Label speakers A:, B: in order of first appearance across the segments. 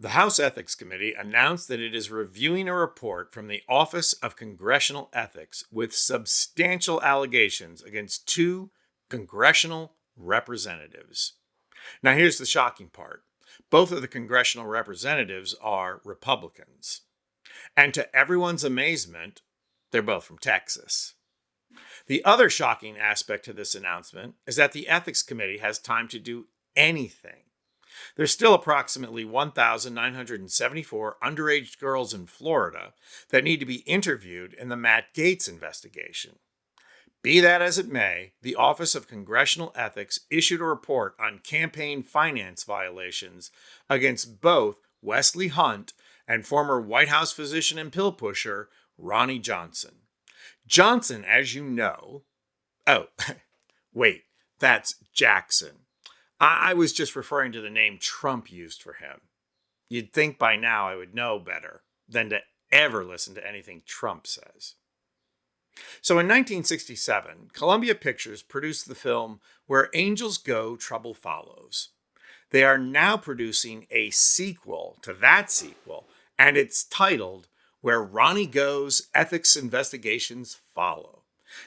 A: The House Ethics Committee announced that it is reviewing a report from the Office of Congressional Ethics with substantial allegations against two congressional representatives. Now, here's the shocking part. Both of the congressional representatives are Republicans. And to everyone's amazement, they're both from Texas. The other shocking aspect to this announcement is that the Ethics Committee has time to do anything. There's still approximately 1,974 underage girls in Florida that need to be interviewed in the Matt Gaetz investigation. Be that as it may, the Office of Congressional Ethics issued a report on campaign finance violations against both Wesley Hunt and former White House physician and pill pusher Ronny Jackson. Johnson, as you know, wait, that's Jackson. I was just referring to the name Trump used for him. You'd think by now I would know better than to ever listen to anything Trump says. So in 1967, Columbia Pictures produced the film Where Angels Go, Trouble Follows. They are now producing a sequel to that sequel, and it's titled Where Ronny Goes, Ethics Investigations Follow.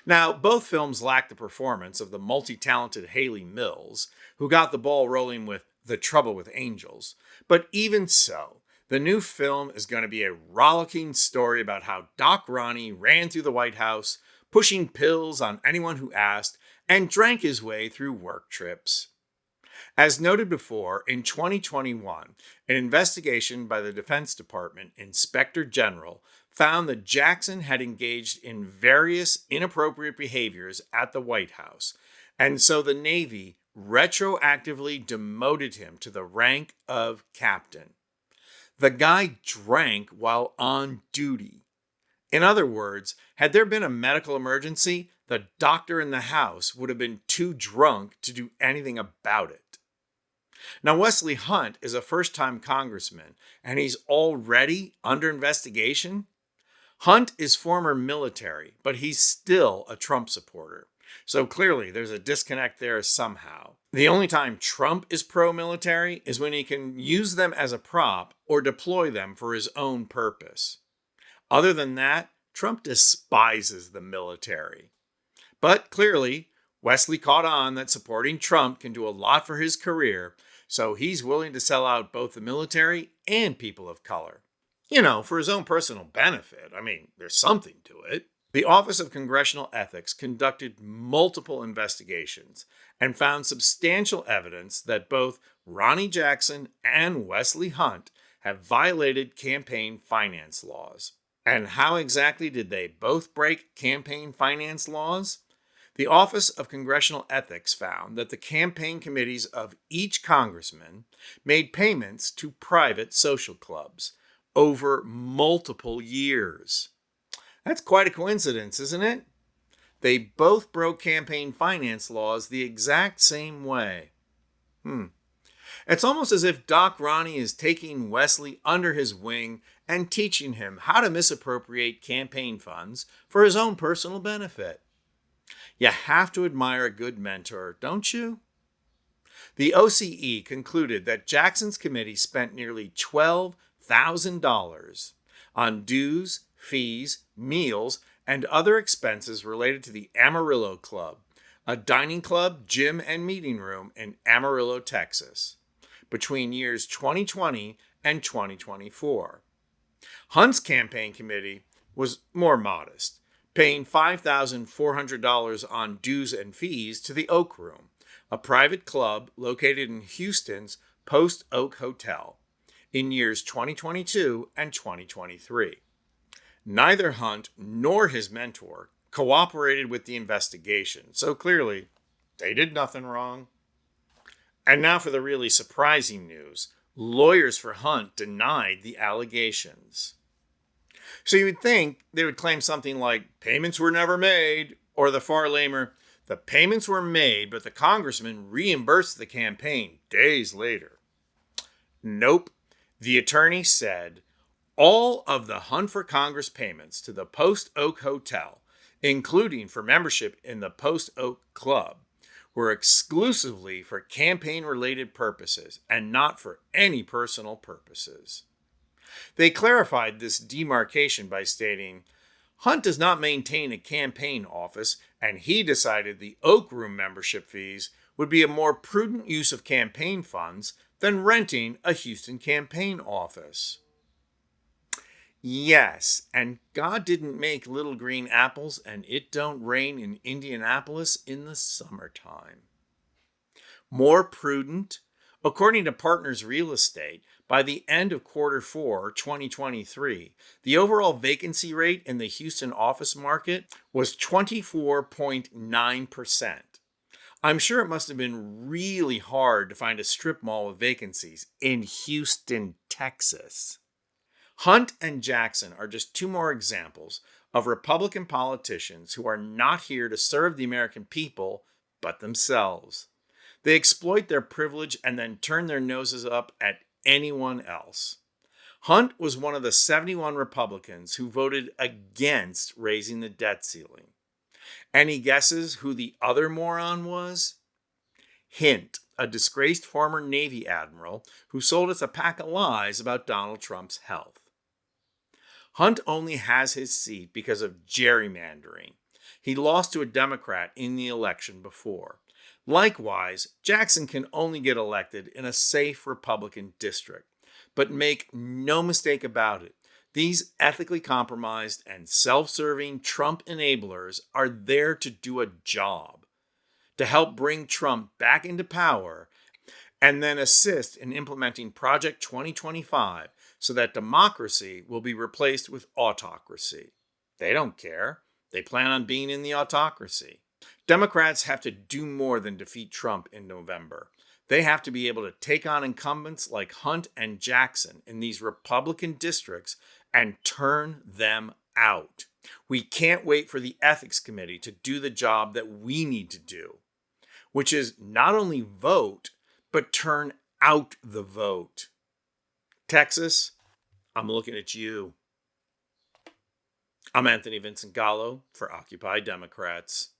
A: Now, both films lack the performance of the multi-talented Haley Mills, who got the ball rolling with The Trouble with Angels. But even so, the new film is going to be a rollicking story about how Doc Ronny ran through the White House, pushing pills on anyone who asked, and drank his way through work trips. As noted before, in 2021, an investigation by the Defense Department Inspector General found that Jackson had engaged in various inappropriate behaviors at the White House, and so the Navy retroactively demoted him to the rank of captain. The guy drank while on duty. In other words, had there been a medical emergency, the doctor in the house would have been too drunk to do anything about it. Now, Wesley Hunt is a first-time congressman, and he's already under investigation. Hunt is former military, but he's still a Trump supporter. So clearly there's a disconnect there somehow. The only time Trump is pro-military is when he can use them as a prop or deploy them for his own purpose. Other than that, Trump despises the military. But clearly, Wesley caught on that supporting Trump can do a lot for his career, so he's willing to sell out both the military and people of color. You know, for his own personal benefit. I mean, there's something to it. The Office of Congressional Ethics conducted multiple investigations and found substantial evidence that both Ronny Jackson and Wesley Hunt have violated campaign finance laws. And how exactly did they both break campaign finance laws? The Office of Congressional Ethics found that the campaign committees of each congressman made payments to private social clubs over multiple years. That's quite a coincidence, isn't it? They both broke campaign finance laws the exact same way. It's almost as if Doc Ronny is taking Wesley under his wing and teaching him how to misappropriate campaign funds for his own personal benefit. You have to admire a good mentor, don't you? The OCE concluded that Jackson's committee spent nearly $12,000 on dues, fees, meals, and other expenses related to the Amarillo Club, a dining club, gym, and meeting room in Amarillo, Texas, between years 2020 and 2024. Hunt's campaign committee was more modest, paying $5,400 on dues and fees to the Oak Room, a private club located in Houston's Post Oak Hotel, in years 2022 and 2023. Neither Hunt nor his mentor cooperated with the investigation, so clearly they did nothing wrong. And now for the really surprising news. Lawyers for Hunt denied the allegations. So you would think they would claim something like payments were never made, or the far lamer, the payments were made, but the congressman reimbursed the campaign days later. Nope. The attorney said all of the Hunt for Congress payments to the Post Oak Hotel, including for membership in the Post Oak Club, were exclusively for campaign-related purposes and not for any personal purposes. They clarified this demarcation by stating, Hunt does not maintain a campaign office, and he decided the Oak Room membership fees would be a more prudent use of campaign funds than renting a Houston campaign office. Yes, and God didn't make little green apples, and it don't rain in Indianapolis in the summertime. More prudent? According to Partners Real Estate, by the end of quarter 4, 2023, the overall vacancy rate in the Houston office market was 24.9%. I'm sure it must have been really hard to find a strip mall with vacancies in Houston, Texas. Hunt and Jackson are just two more examples of Republican politicians who are not here to serve the American people, but themselves. They exploit their privilege and then turn their noses up at anyone else. Hunt was one of the 71 Republicans who voted against raising the debt ceiling. Any guesses who the other moron was? Hint, a disgraced former Navy admiral who sold us a pack of lies about Donald Trump's health. Hunt only has his seat because of gerrymandering. He lost to a Democrat in the election before. Likewise, Jackson can only get elected in a safe Republican district. But make no mistake about it, these ethically compromised and self-serving Trump enablers are there to do a job, to help bring Trump back into power and then assist in implementing Project 2025 so that democracy will be replaced with autocracy. They don't care. They plan on being in the autocracy. Democrats have to do more than defeat Trump in November. They have to be able to take on incumbents like Hunt and Jackson in these Republican districts and turn them out. We can't wait for the Ethics Committee to do the job that we need to do, which is not only vote, but turn out the vote. Texas, I'm looking at you. I'm Anthony Vincent Gallo for Occupy Democrats.